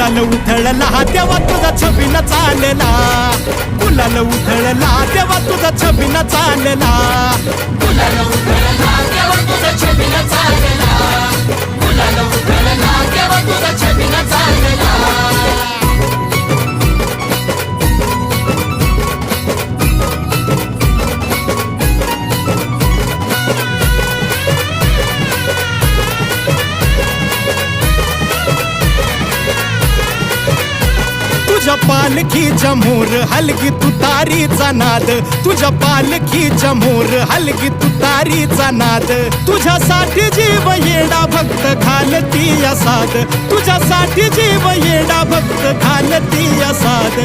गुलाल उधळला तेव्हा तुझा छबिना चालला, गुलाल उधळला तेव्हा तुझा छबिना चालला, गुलाल उधळला तेव्हा तुझा छबिना चालला, गुलाल उधळला तेव्हा तुझा छबिना चालला. तुझ्या पालखीच्या मोर हलगी तुतारीचा नाद, तुझ्या पालखीच्या मोर हलगी तुतारीचा नाद, तुझ्यासाठी जीव येडा भक्त घालती या साद, तुझ्यासाठी जीव येडा भक्त घालती या साद.